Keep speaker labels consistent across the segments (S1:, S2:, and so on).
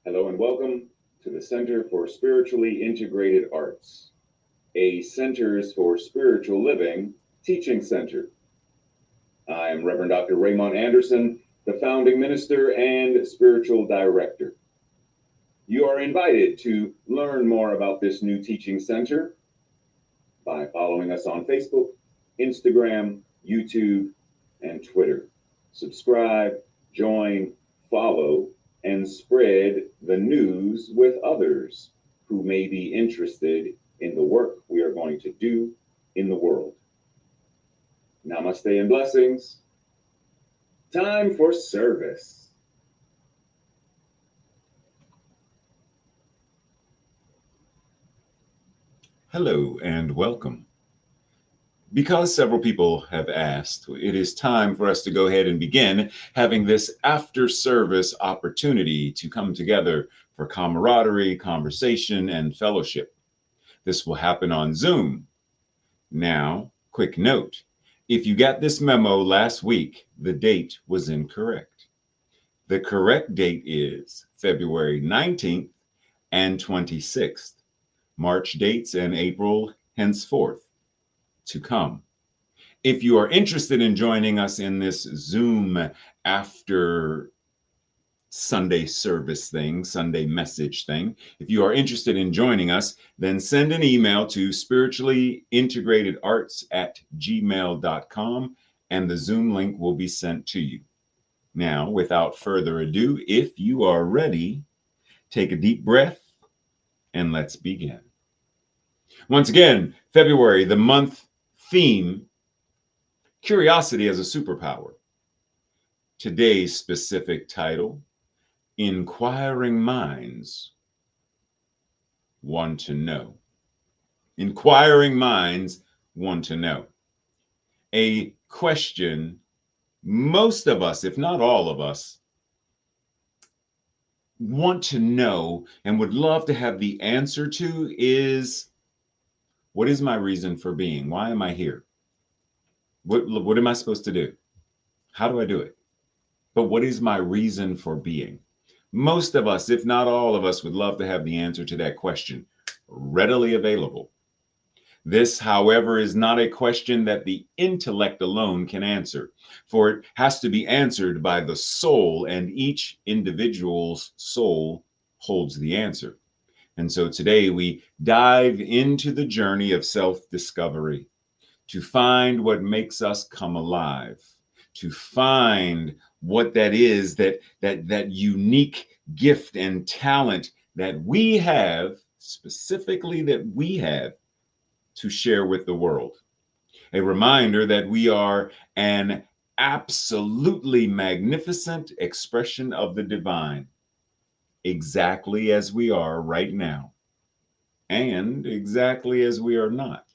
S1: Hello and welcome to the Center for Spiritually Integrated Arts, a Centers for Spiritual Living teaching center. I am Reverend Dr. Raymond Anderson, the founding minister and spiritual director. You are invited to learn more about this new teaching center by following us on Facebook, Instagram, YouTube, and Twitter. Subscribe, join, follow, and spread the news with others who may be interested in the work we are going to do in the world. Namaste and blessings. Time for service.
S2: Hello and welcome. Because several people have asked, it is time for us to go ahead and begin having this after service opportunity to come together for camaraderie, conversation, and fellowship. This will happen on Zoom. Now, quick note, if you got this memo last week, the date was incorrect. The correct date is February 19th and 26th. March dates and April henceforth to come. If you are interested in joining us in this Zoom after Sunday service thing, Sunday message thing, if you are interested in joining us, then send an email to spirituallyintegratedarts@gmail.com and the Zoom link will be sent to you. Now, without further ado, if you are ready, take a deep breath and let's begin. Once again, February, the month theme, curiosity as a superpower. Today's specific title, Inquiring Minds Want to Know. Inquiring minds want to know. A question most of us, if not all of us, want to know and would love to have the answer to is, what is my reason for being? Why am I here? What am I supposed to do? How do I do it? But what is my reason for being? Most of us, if not all of us, would love to have the answer to that question readily available. This, however, is not a question that the intellect alone can answer, for it has to be answered by the soul, and each individual's soul holds the answer. And so today we dive into the journey of self-discovery to find what makes us come alive, to find what that is, that unique gift and talent that we have, specifically that we have to share with the world. A reminder that we are an absolutely magnificent expression of the divine, exactly as we are right now, and exactly as we are not.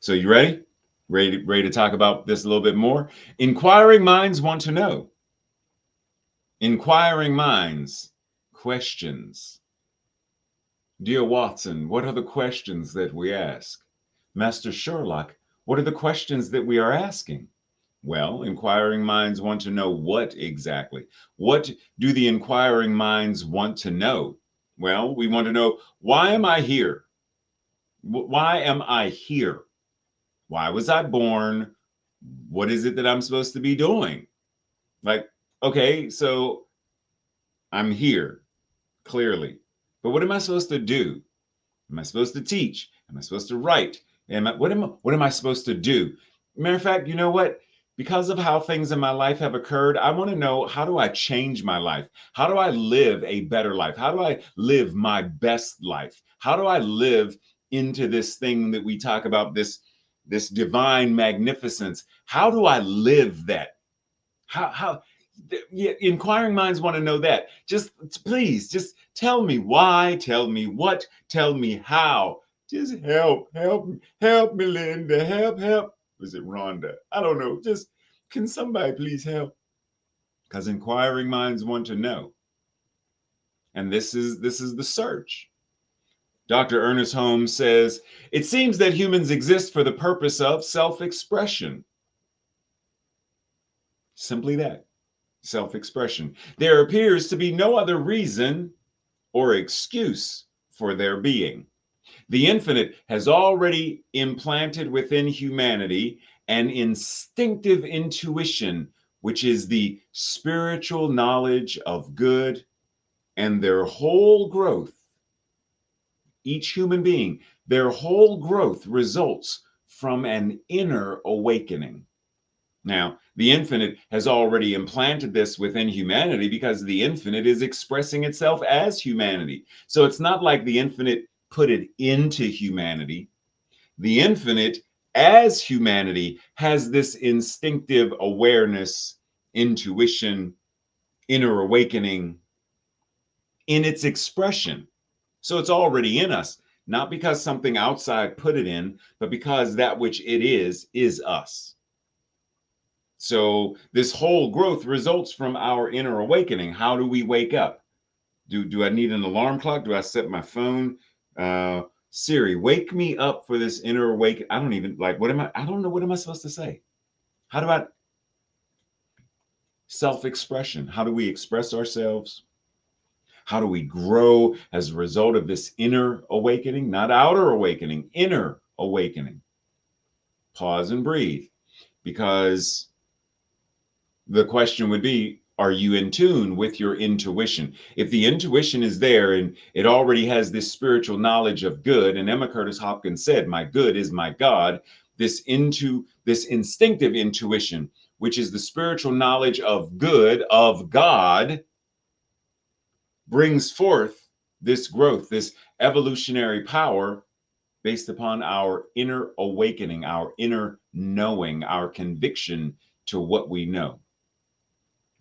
S2: So you ready? Ready to talk about this a little bit more? Inquiring minds want to know. Inquiring minds, questions. Dear Watson, what are the questions that we ask? Master Sherlock, what are the questions that we are asking? Well, inquiring minds want to know what exactly? What do the inquiring minds want to know? Well, we want to know, why am I here? Why am I here? Why was I born? What is it that I'm supposed to be doing? Like, okay, so I'm here, clearly. But what am I supposed to do? Am I supposed to teach? Am I supposed to write? What am I supposed to do? Matter of fact, you know what? Because of how things in my life have occurred, I want to know, how do I change my life? How do I live a better life? How do I live my best life? How do I live into this thing that we talk about, this divine magnificence? How do I live that? How Yeah, inquiring minds want to know that. Just please, just tell me why, tell me what, tell me how. Just help me, Linda. Help. Was it Rhonda? I don't know. Just, can somebody please help? Because inquiring minds want to know. And this is the search. Dr. Ernest Holmes says, it seems that humans exist for the purpose of self-expression. Simply that. Self-expression. There appears to be no other reason or excuse for their being. The infinite has already implanted within humanity an instinctive intuition, which is the spiritual knowledge of good, and their whole growth, each human being, their whole growth results from an inner awakening. Now, the infinite has already implanted this within humanity because the infinite is expressing itself as humanity. So it's not like the infinite put it into humanity. The infinite, as humanity, has this instinctive awareness, intuition, inner awakening in its expression. So it's already in us, not because something outside put it in, but because that which it is us. So this whole growth results from our inner awakening. How do we wake up? Do I need an alarm clock? Do I set my phone? Siri, wake me up for this inner awakening. I don't even like, what am I don't know, what am I supposed to say? How do I self-expression? How do we express ourselves? How do we grow as a result of this inner awakening? Not outer awakening, inner awakening. Pause and breathe, because the question would be, are you in tune with your intuition? If the intuition is there and it already has this spiritual knowledge of good, and Emma Curtis Hopkins said, my good is my God, this instinctive intuition, which is the spiritual knowledge of good, of God, brings forth this growth, this evolutionary power based upon our inner awakening, our inner knowing, our conviction to what we know.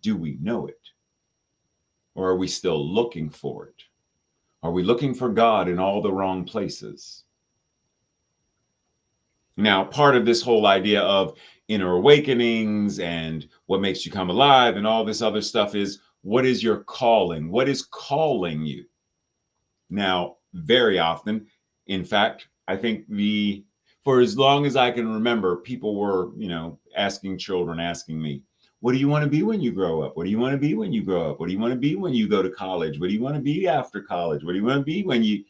S2: Do we know it? Or are we still looking for it? Are we looking for God in all the wrong places? Now, part of this whole idea of inner awakenings and what makes you come alive and all this other stuff is, what is your calling? What is calling you? Now, very often, in fact, I think for as long as I can remember, people were, asking children, asking me, what do you want to be when you grow up? What do you want to be when you grow up? What do you want to be when you go to college? What do you want to be after college? What do you want to be when you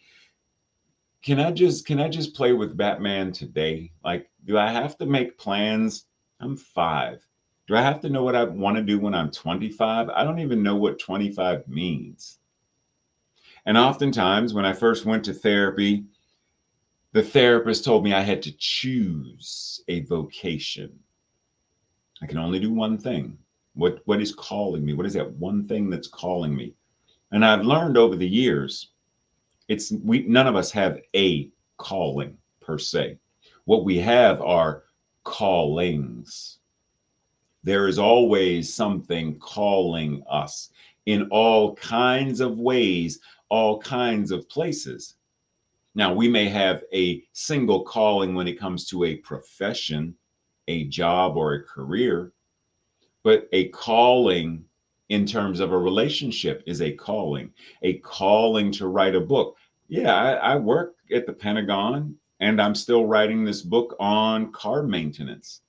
S2: can I just play with Batman today? Like, do I have to make plans? I'm 5. Do I have to know what I want to do when I'm 25? I don't even know what 25 means. And oftentimes, when I first went to therapy, the therapist told me I had to choose a vocation. I can only do one thing. What is calling me? What is that one thing that's calling me? And I've learned over the years, none of us have a calling per se. What we have are callings. There is always something calling us in all kinds of ways, all kinds of places. Now, we may have a single calling when it comes to a profession, a job, or a career, but a calling in terms of a relationship is a calling. A calling to write a book. Yeah, I work at the Pentagon and I'm still writing this book on car maintenance.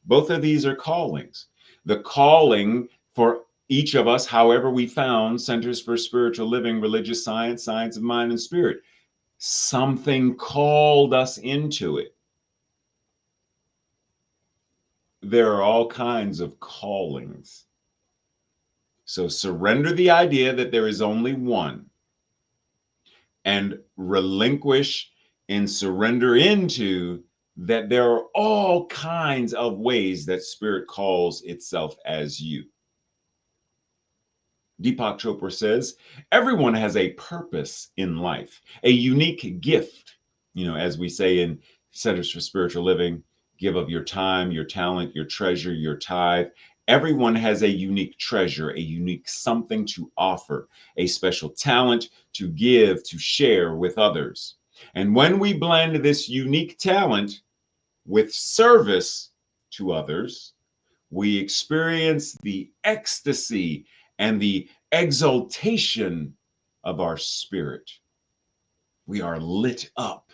S2: Both of these are callings. The calling for each of us, however we found Centers for Spiritual Living, Religious Science, Science of Mind and Spirit, something called us into it. There are all kinds of callings. So surrender the idea that there is only one. and relinquish and surrender into that there are all kinds of ways that spirit calls itself as you. Deepak Chopra says, everyone has a purpose in life, a unique gift. As we say in Centers for Spiritual Living, give of your time, your talent, your treasure, your tithe. Everyone has a unique treasure, a unique something to offer, a special talent to give, to share with others. And when we blend this unique talent with service to others, we experience the ecstasy and the exaltation of our spirit. We are lit up.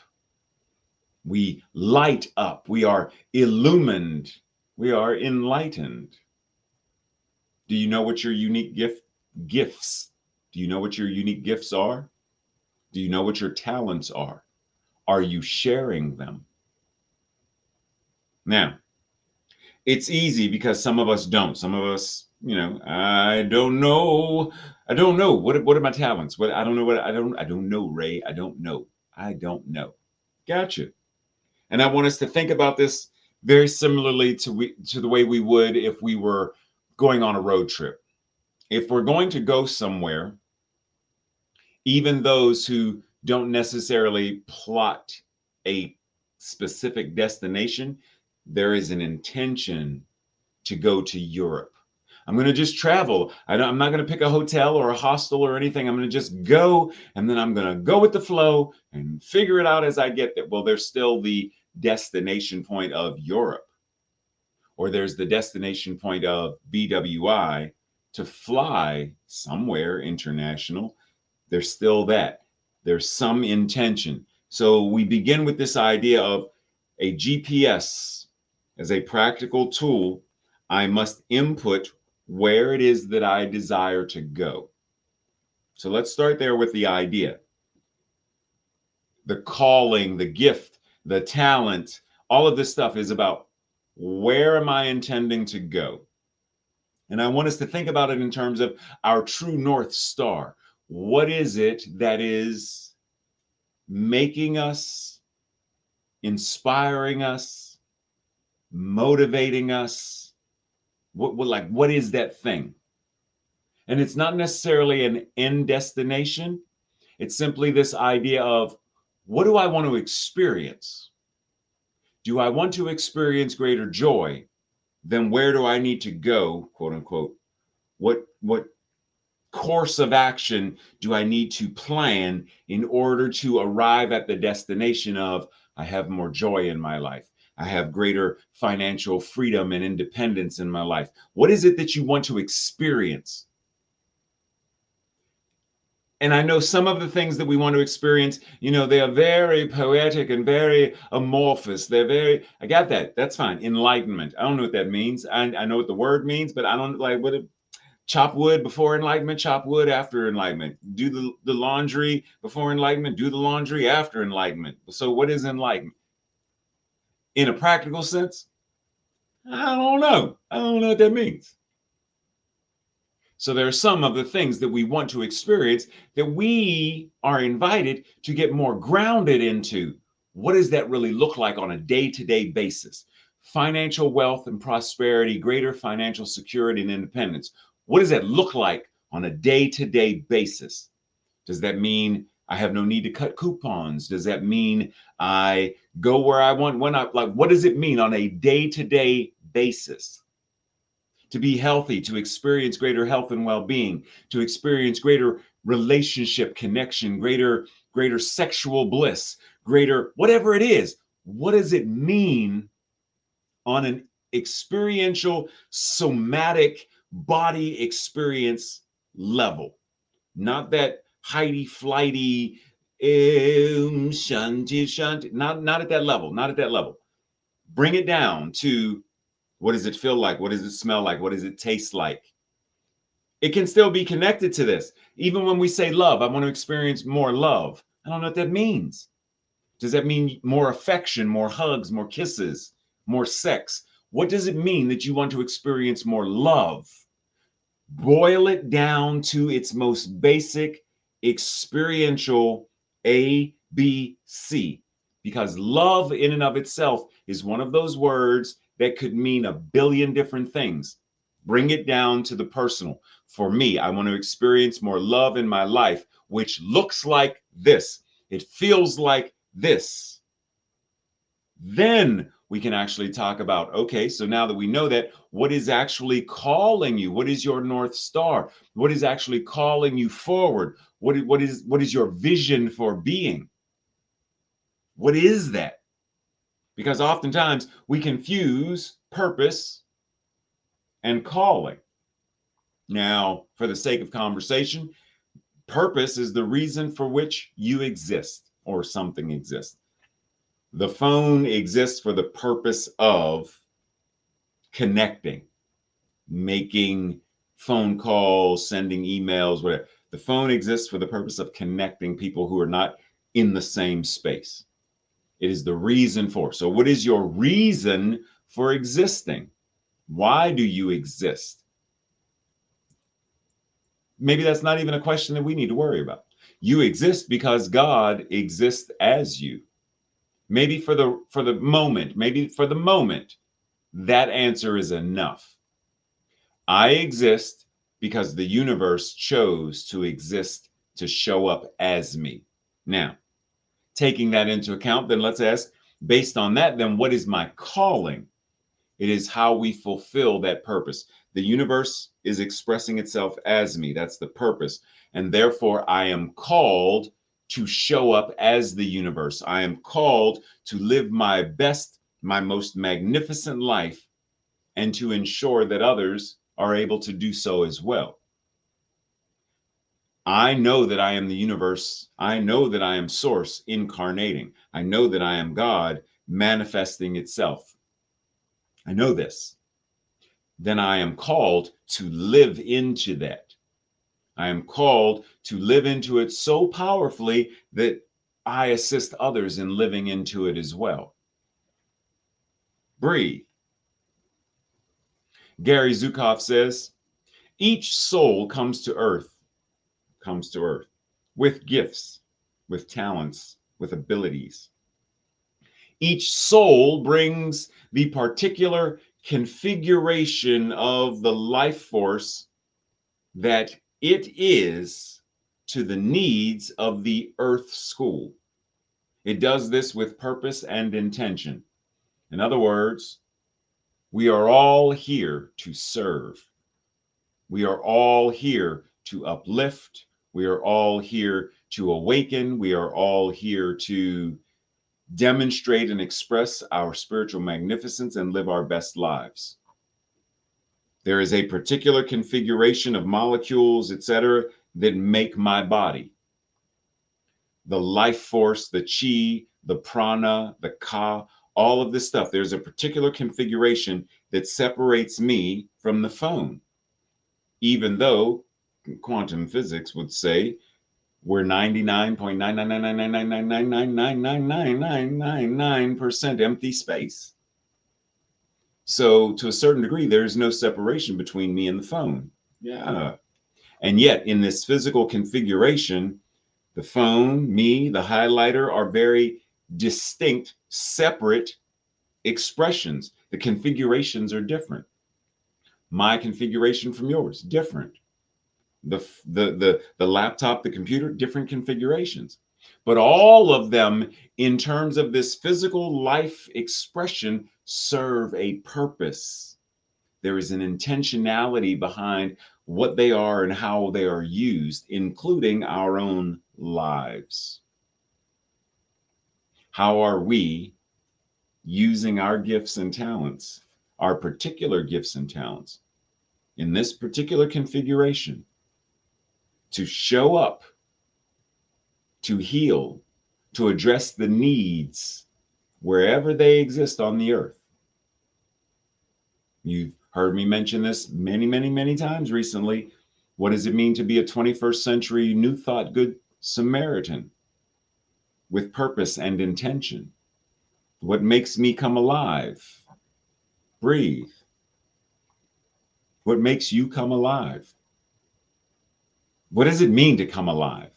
S2: We light up. We are illumined. We are enlightened. Do you know what your unique gifts? Do you know what your unique gifts are? Do you know what your talents are? Are you sharing them? Now, it's easy because some of us don't. Some of us, I don't know. I don't know. What are my talents? What I don't know I don't know, Ray. I don't know. I don't know. Gotcha. And I want us to think about this very similarly to the way we would if we were going on a road trip. If we're going to go somewhere, even those who don't necessarily plot a specific destination, there is an intention to go to Europe. I'm going to just travel. I'm not going to pick a hotel or a hostel or anything. I'm going to just go, and then I'm going to go with the flow and figure it out as I get there. Well, there's still the destination point of Europe, or there's the destination point of BWI to fly somewhere international. There's still that. There's some intention. So we begin with this idea of a GPS as a practical tool. I must input where it is that I desire to go. So let's start there with the idea. The calling, the gift, the talent, all of this stuff is about where am I intending to go? And I want us to think about it in terms of our true North Star. What is it that is making us, inspiring us, motivating us? What is that thing? And it's not necessarily an end destination. It's simply this idea of, what do I want to experience? Do I want to experience greater joy? Then where do I need to go, quote unquote? What course of action do I need to plan in order to arrive at the destination of, I have more joy in my life. I have greater financial freedom and independence in my life. What is it that you want to experience? And I know some of the things that we want to experience, they are very poetic and very amorphous. I got that. That's fine. Enlightenment. I don't know what that means. I know what the word means, but I don't like chop wood before enlightenment, chop wood after enlightenment. Do the laundry before enlightenment, do the laundry after enlightenment. So what is enlightenment? In a practical sense, I don't know. I don't know what that means. So there are some of the things that we want to experience that we are invited to get more grounded into. What does that really look like on a day-to-day basis? Financial wealth and prosperity, greater financial security and independence. What does that look like on a day-to-day basis? Does that mean I have no need to cut coupons? Does that mean I go where I want when what does it mean on a day-to-day basis? To be healthy, to experience greater health and well-being, to experience greater relationship connection, greater sexual bliss, greater whatever it is. What does it mean on an experiential, somatic body experience level? Not that Heidi flighty shanti shanti. Not at that level. Not at that level. Bring it down to, what does it feel like? What does it smell like? What does it taste like? It can still be connected to this. Even when we say love, I want to experience more love. I don't know what that means. Does that mean more affection, more hugs, more kisses, more sex? What does it mean that you want to experience more love? Boil it down to its most basic experiential A, B, C. Because love in and of itself is one of those words that could mean a billion different things. Bring it down to the personal. For me, I want to experience more love in my life, which looks like this. It feels like this. Then we can actually talk about, okay, so now that we know that, what is actually calling you? What is your North Star? What is actually calling you forward? What is your vision for being? What is that? Because oftentimes we confuse purpose and calling. Now, for the sake of conversation, purpose is the reason for which you exist or something exists. The phone exists for the purpose of connecting, making phone calls, sending emails, whatever. The phone exists for the purpose of connecting people who are not in the same space. It is the reason for. So, what is your reason for existing? Why do you exist? Maybe that's not even a question that we need to worry about. You exist because God exists as you. Maybe for the moment, that answer is enough. I exist because the universe chose to exist to show up as me. Now, taking that into account, then let's ask, based on that, then what is my calling? It is how we fulfill that purpose. The universe is expressing itself as me. That's the purpose. And therefore, I am called to show up as the universe. I am called to live my best, my most magnificent life, and to ensure that others are able to do so as well. I know that I am the universe. I know that I am source incarnating. I know that I am God manifesting itself. I know this. Then I am called to live into that. I am called to live into it so powerfully that I assist others in living into it as well. Breathe. Gary Zukav says, each soul comes to earth with gifts, with talents, with abilities. Each soul brings the particular configuration of the life force that it is to the needs of the earth school. It does this with purpose and intention. In other words, we are all here to serve. We are all here to uplift. We are all here to awaken. We are all here to demonstrate and express our spiritual magnificence and live our best lives. There is a particular configuration of molecules, etc., that make my body. The life force, the chi, the prana, the ka, all of this stuff. There's a particular configuration that separates me from the phone, even though quantum physics would say we're 99.9999999999999% empty space. So to a certain degree, there is no separation between me and the phone. Yeah. And yet in this physical configuration, the phone, me, the highlighter are very distinct, separate expressions. The configurations are different. My configuration from yours, different. The laptop, the computer, different configurations. But all of them, in terms of this physical life expression, serve a purpose. There is an intentionality behind what they are and how they are used, including our own lives. How are we using our gifts and talents, our particular gifts and talents, in this particular configuration to show up, to heal, to address the needs wherever they exist on the earth? You've heard me mention this many, many, many times recently. What does it mean to be a 21st century New Thought Good Samaritan with purpose and intention? What makes me come alive? Breathe. What makes you come alive? What does it mean to come alive?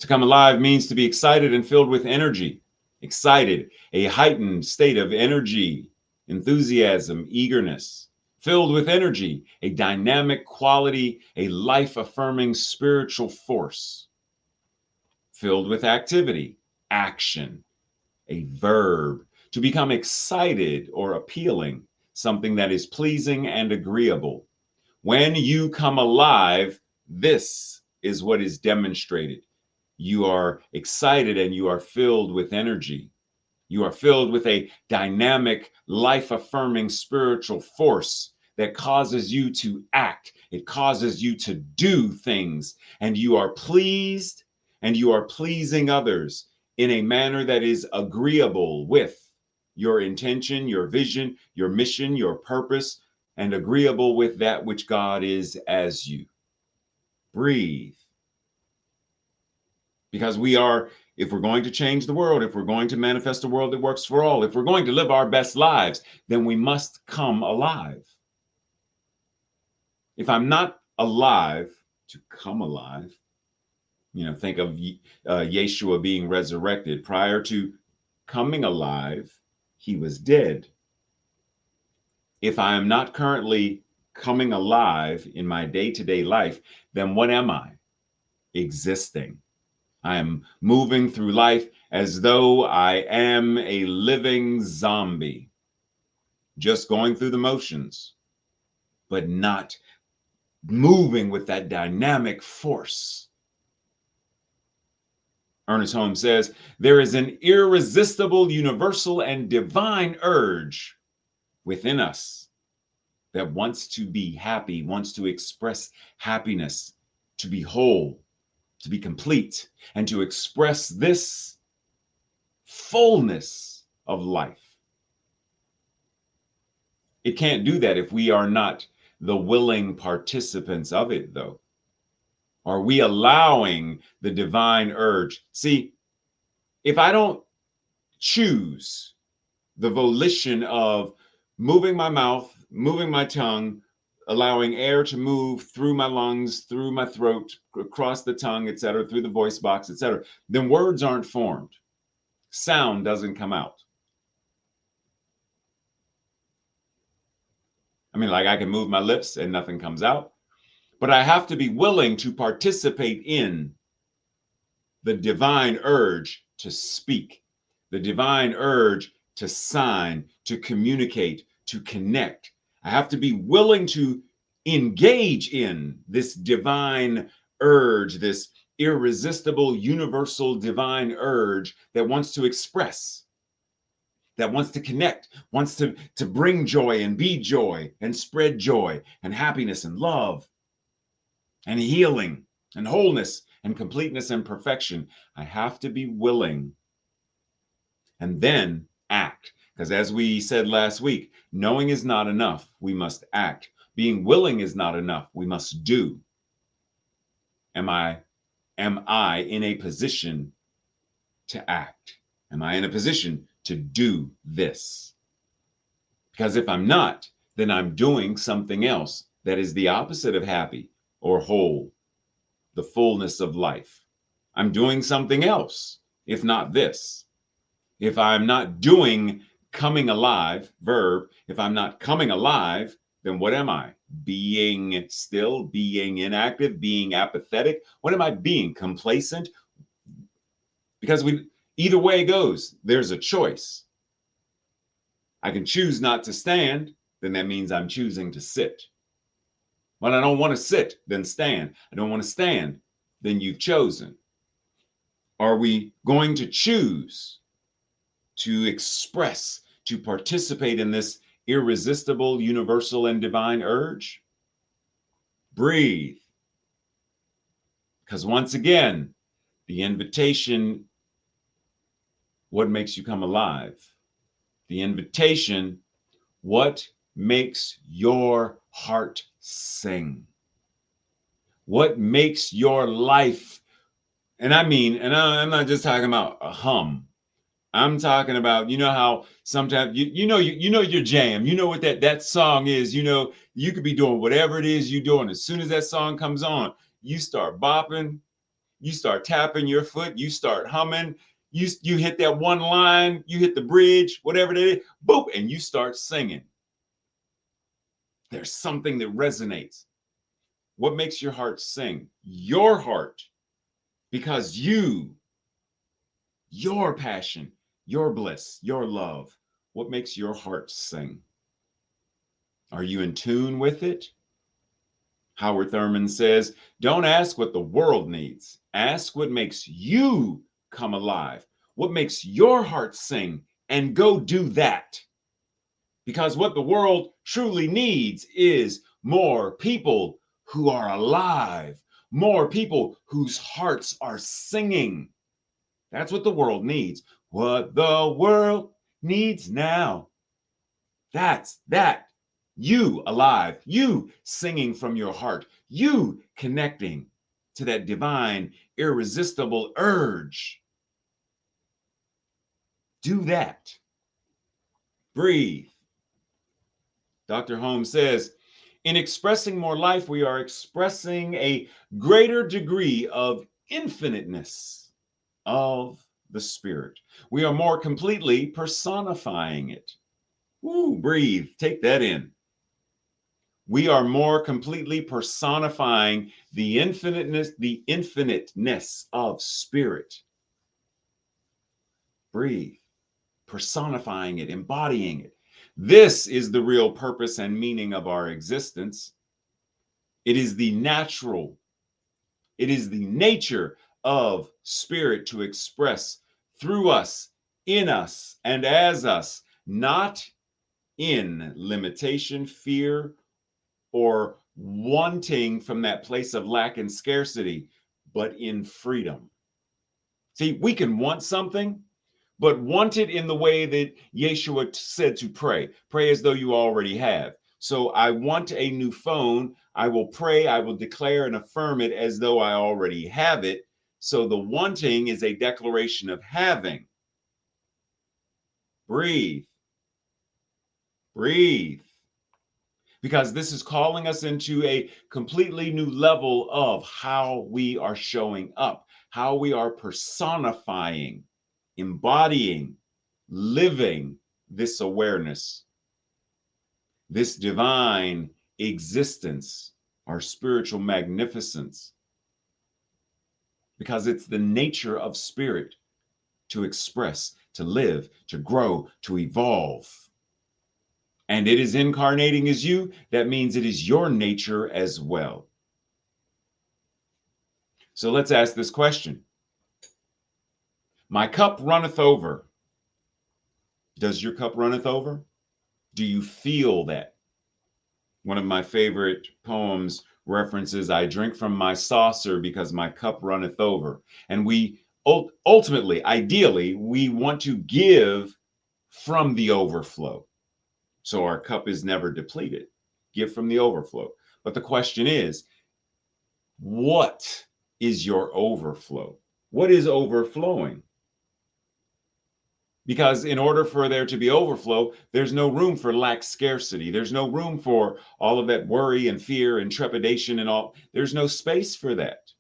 S2: To come alive means to be excited and filled with energy. Excited, a heightened state of energy, enthusiasm, eagerness. Filled with energy, a dynamic quality, a life affirming spiritual force. Filled with activity, action, a verb. To become excited or appealing, something that is pleasing and agreeable. When you come alive, this is what is demonstrated. You are excited and you are filled with energy. You are filled with a dynamic, life affirming spiritual force that causes you to act. It causes you to do things, and you are pleased and you are pleasing others in a manner that is agreeable with your intention, your vision, your mission, your purpose, and agreeable with that which God is as you. Breathe. Because we are, if we're going to change the world, if we're going to manifest a world that works for all, if we're going to live our best lives, then we must come alive. If I'm not alive to come alive, think of Yeshua being resurrected. Prior to coming alive, he was dead. If I am not currently coming alive in my day-to-day life, then what am I? Existing. I am moving through life as though I am a living zombie, just going through the motions, but not moving with that dynamic force. Ernest Holmes says, there is an irresistible, universal, and divine urge within us that wants to be happy, wants to express happiness, to be whole, to be complete, and to express this fullness of life. It can't do that if we are not the willing participants of it, though. Are we allowing the divine urge? See, if I don't choose the volition of moving my mouth, moving my tongue, allowing air to move through my lungs, through my throat, across the tongue, etc., through the voice box, etc., then words aren't formed. Sound doesn't come out. I mean, like I can move my lips and nothing comes out, but I have to be willing to participate in the divine urge to speak, the divine urge to sign, to communicate, to connect. I have to be willing to engage in this divine urge, this irresistible, universal divine urge that wants to express, that wants to connect, wants to bring joy and be joy and spread joy and happiness and love and healing and wholeness and completeness and perfection. I have to be willing and then act. Because as we said last week, knowing is not enough. We must act. Being willing is not enough. We must do. Am I in a position to act? Am I in a position to do this? Because if I'm not, then I'm doing something else that is the opposite of happy or whole, the fullness of life. I'm doing something else, if not this. If I'm not doing coming alive, verb, if I'm not coming alive, then what am I? Being still, being inactive, being apathetic. What am I being? Complacent? Because either way it goes, there's a choice. I can choose not to stand, then that means I'm choosing to sit. When I don't want to sit, then stand. I don't want to stand, then you've chosen. Are we going to choose to express, to participate in this irresistible, universal, and divine urge? Breathe. Because once again, the invitation, what makes you come alive? The invitation, what makes your heart sing? What makes your life, and I'm not just talking about a hum. I'm talking about, how sometimes you know your jam. You know what that song is. You could be doing whatever it is you're doing. As soon as that song comes on, you start bopping, You start tapping your foot, you start humming, you hit that one line, you hit the bridge, whatever it is, boop, and you start singing. There's something that resonates. What makes your heart sing? Your heart. Because your passion, your bliss, your love, what makes your heart sing? Are you in tune with it? Howard Thurman says, don't ask what the world needs. Ask what makes you come alive, what makes your heart sing, and go do that. Because what the world truly needs is more people who are alive, more people whose hearts are singing. That's what the world needs. What the world needs now. That's that. You alive, you singing from your heart, you connecting to that divine, irresistible urge. Do that. Breathe. Dr. Holmes says, in expressing more life, we are expressing a greater degree of infiniteness of the spirit. We are more completely personifying it. Ooh, breathe. Take that in. We are more completely personifying the infiniteness of spirit. Breathe. Personifying it, embodying it. This is the real purpose and meaning of our existence. It is the natural, it is the nature of spirit to express through us, in us, and as us, not in limitation, fear, or wanting from that place of lack and scarcity, but in freedom. See, we can want something, but want it in the way that Yeshua said to pray. Pray as though you already have. So I want a new phone. I will pray, I will declare and affirm it as though I already have it. So the wanting is a declaration of having. Breathe. Breathe. Because this is calling us into a completely new level of how we are showing up, how we are personifying, embodying, living this awareness, this divine existence, our spiritual magnificence. Because it's the nature of spirit to express, to live, to grow, to evolve. And it is incarnating as you, that means it is your nature as well. So let's ask this question. My cup runneth over. Does your cup runneth over? Do you feel that? One of my favorite poems references, I drink from my saucer because my cup runneth over. And we ultimately, ideally, we want to give from the overflow. So our cup is never depleted. Give from the overflow. But the question is, what is your overflow? What is overflowing? Because in order for there to be overflow, there's no room for lack, scarcity. There's no room for all of that worry and fear and trepidation and all. There's no space for that.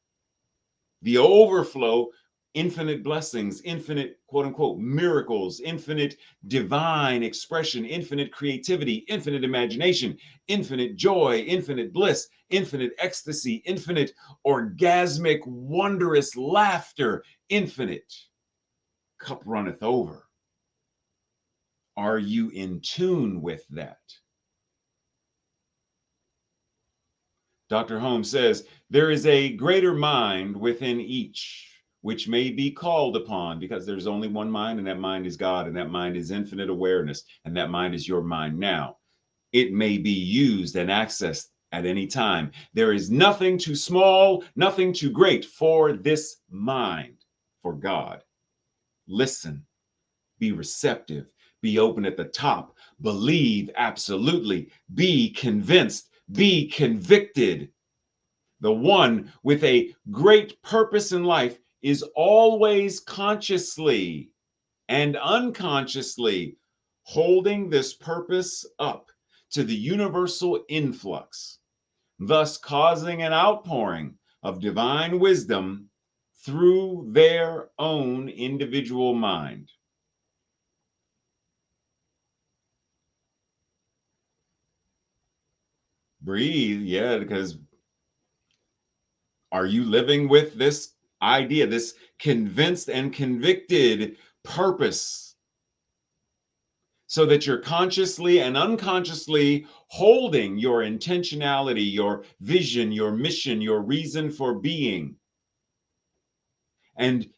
S2: The overflow, infinite blessings, infinite quote unquote miracles, infinite divine expression, infinite creativity, infinite imagination, infinite joy, infinite bliss, infinite ecstasy, infinite orgasmic, wondrous laughter, infinite cup runneth over. Are you in tune with that? Dr. Holmes says, there is a greater mind within each, which may be called upon, because there's only one mind, and that mind is God, and that mind is infinite awareness, and that mind is your mind now. It may be used and accessed at any time. There is nothing too small, nothing too great for this mind, for God. Listen, be receptive, be open at the top, believe absolutely, be convinced, be convicted. The one with a great purpose in life is always consciously and unconsciously holding this purpose up to the universal influx, thus causing an outpouring of divine wisdom through their own individual mind. Breathe, yeah, because are you living with this idea, this convinced and convicted purpose, so that you're consciously and unconsciously holding your intentionality, your vision, your mission, your reason for being, and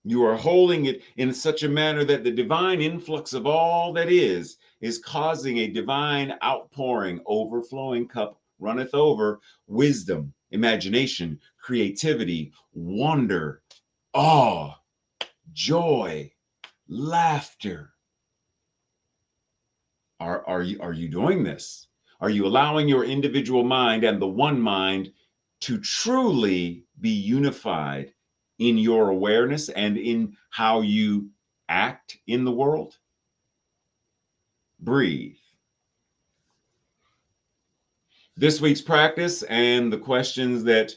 S2: you are holding it in such a manner that the divine influx of all that is causing a divine outpouring, overflowing cup runneth over, wisdom, imagination, creativity, wonder, awe, joy, laughter. Are you doing this? Are you allowing your individual mind and the one mind to truly be unified in your awareness and in how you act in the world? Breathe. This week's practice and the questions that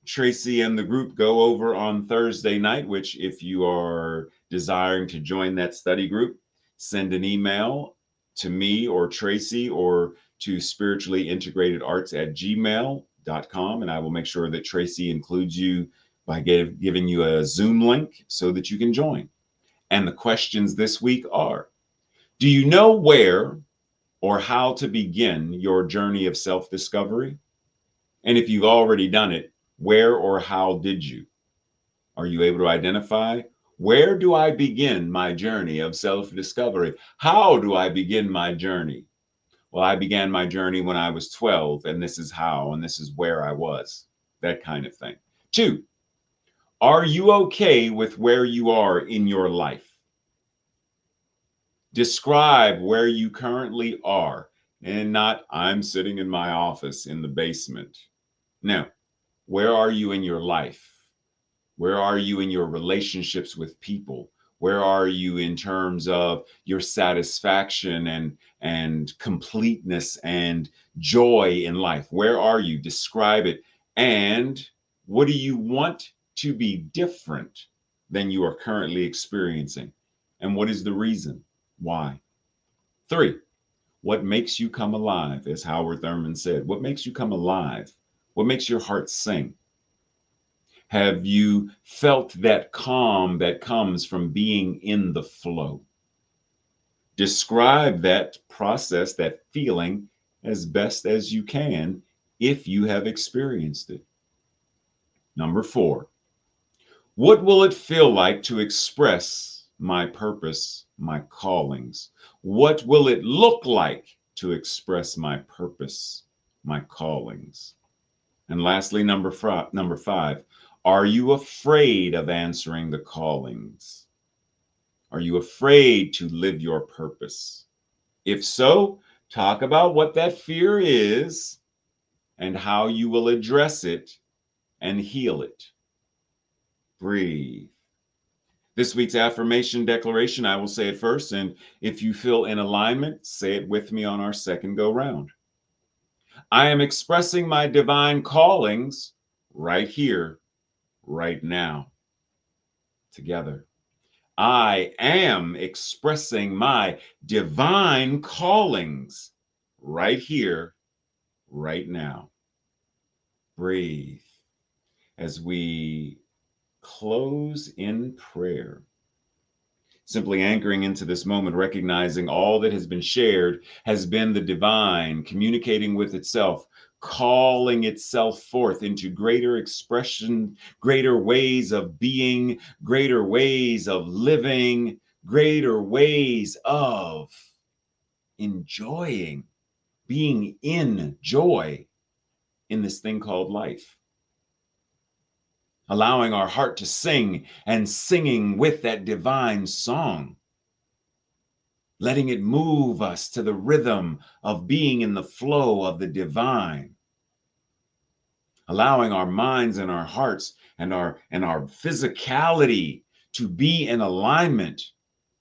S2: Tracy and the group go over on Thursday night, which, if you are desiring to join that study group, send an email to me or Tracy or to spirituallyintegratederarts@gmail.com, and I will make sure that Tracy includes you by giving you a Zoom link so that you can join. And the questions this week are: do you know where or how to begin your journey of self discovery? And if you've already done it, where or how did you? Are you able to identify, where do I begin my journey of self discovery? How do I begin my journey? Well, I began my journey when I was 12, and this is how, and this is where I was. That kind of thing. 2, are you okay with where you are in your life? Describe where you currently are, and not, I'm sitting in my office in the basement. No, where are you in your life? Where are you in your relationships with people? Where are you in terms of your satisfaction and completeness and joy in life? Where are you? Describe it. And what do you want to be different than you are currently experiencing? And what is the reason? Why? 3, what makes you come alive? As Howard Thurman said, what makes you come alive? What makes your heart sing? Have you felt that calm that comes from being in the flow? Describe that process, that feeling, as best as you can if you have experienced it. Number 4, what will it feel like to express my purpose, my callings? What will it look like to express my purpose, my callings? And lastly, number 5, are you afraid of answering the callings? Are you afraid to live your purpose? If so, talk about what that fear is and how you will address it and heal it. Breathe. This week's affirmation declaration, I will say it first, and if you feel in alignment, say it with me on our second go round. I am expressing my divine callings right here, right now. Together. I am expressing my divine callings right here, right now. Breathe as we close in prayer. Simply anchoring into this moment, recognizing all that has been shared has been the divine communicating with itself, calling itself forth into greater expression, greater ways of being, greater ways of living, greater ways of enjoying, being in joy in this thing called life. Allowing our heart to sing and singing with that divine song, letting it move us to the rhythm of being in the flow of the divine, allowing our minds and our hearts and our physicality to be in alignment,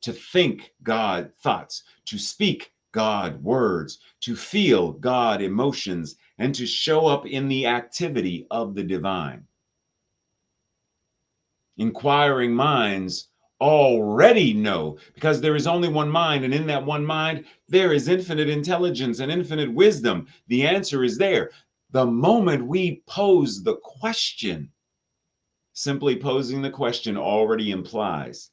S2: to think God thoughts, to speak God words, to feel God emotions, and to show up in the activity of the divine. Inquiring minds already know, because there is only one mind, and in that one mind, there is infinite intelligence and infinite wisdom. The answer is there. The moment we pose the question, simply posing the question already implies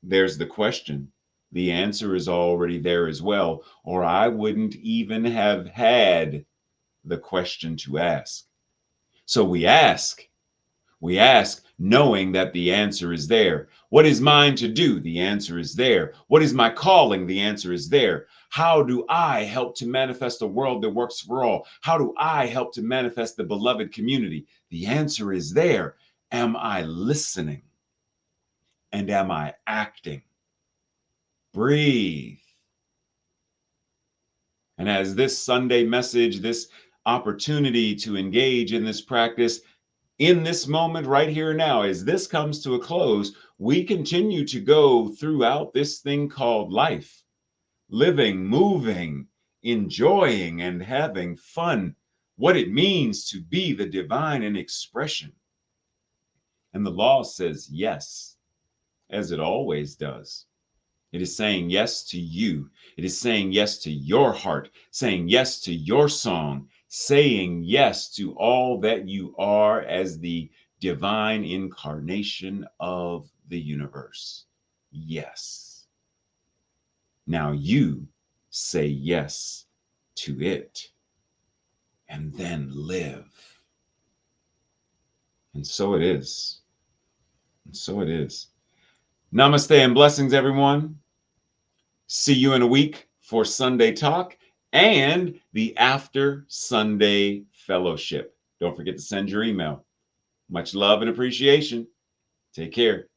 S2: there's the question. The answer is already there as well, or I wouldn't even have had the question to ask. So we ask knowing that the answer is there. What is mine to do? The answer is there. What is my calling? The answer is there. How do I help to manifest a world that works for all? How do I help to manifest the beloved community? The answer is there. Am I listening? And am I acting? Breathe. And as this Sunday message, this opportunity to engage in this practice in this moment right here and now, as this comes to a close, we continue to go throughout this thing called life, living, moving, enjoying, and having fun, what it means to be the divine in expression. And the law says yes, as it always does. It is saying yes to you. It is saying yes to your heart, saying yes to your song, saying yes to all that you are as the divine incarnation of the universe. Yes. Now you say yes to it and then live. And so it is. And so it is. Namaste and blessings, everyone. See you in a week for Sunday Talk and the After Sunday Fellowship. Don't forget to send your email. Much love and appreciation. Take care.